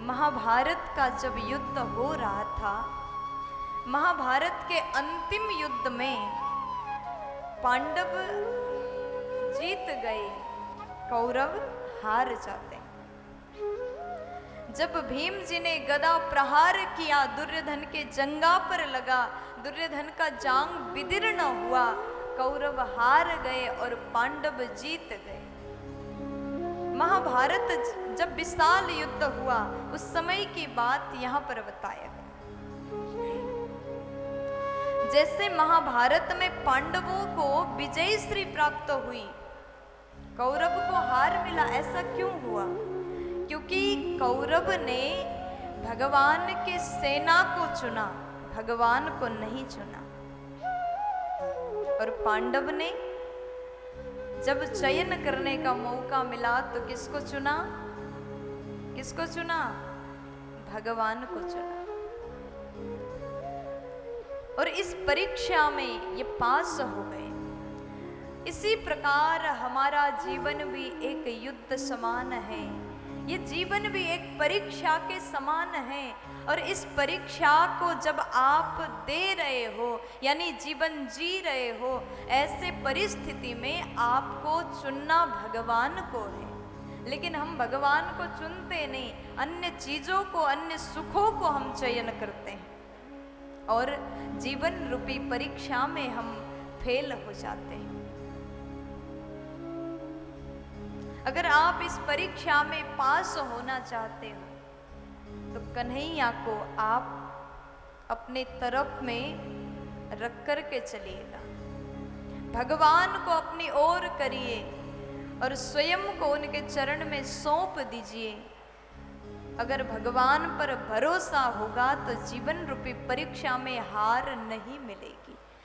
महाभारत का जब युद्ध हो रहा था, महाभारत के अंतिम युद्ध में पांडव जीत गए, कौरव हार जाते। जब भीम जी ने गदा प्रहार किया, दुर्योधन के जंगा पर लगा, दुर्योधन का जांग विदीर्ण हुआ, कौरव हार गए और पांडव जीत गए। महाभारत जब विशाल युद्ध हुआ, उस समय की बात यहां पर बताया गया। जैसे महाभारत में पांडवों को विजय श्री प्राप्त हुई, कौरव को हार मिला, ऐसा क्यों हुआ? क्योंकि कौरव ने भगवान के सेना को चुना, भगवान को नहीं चुना। और पांडव ने जब चयन करने का मौका मिला तो किसको चुना? किसको चुना? भगवान को चुना। और इस परीक्षा में ये पास हो गए। इसी प्रकार हमारा जीवन भी एक युद्ध समान है, ये जीवन भी एक परीक्षा के समान है। और इस परीक्षा को जब आप दे रहे हो, यानी जीवन जी रहे हो, ऐसे परिस्थिति में आपको चुनना भगवान को है। लेकिन हम भगवान को चुनते नहीं, अन्य चीजों को, अन्य सुखों को हम चयन करते हैं और जीवन रूपी परीक्षा में हम फेल हो जाते हैं। अगर आप इस परीक्षा में पास होना चाहते हो तो कन्हैया को आप अपने तरफ में रख कर के चलिएगा, भगवान को अपनी ओर करिए और स्वयं को उनके चरण में सौंप दीजिए। अगर भगवान पर भरोसा होगा तो जीवन रूपी परीक्षा में हार नहीं मिलेगी।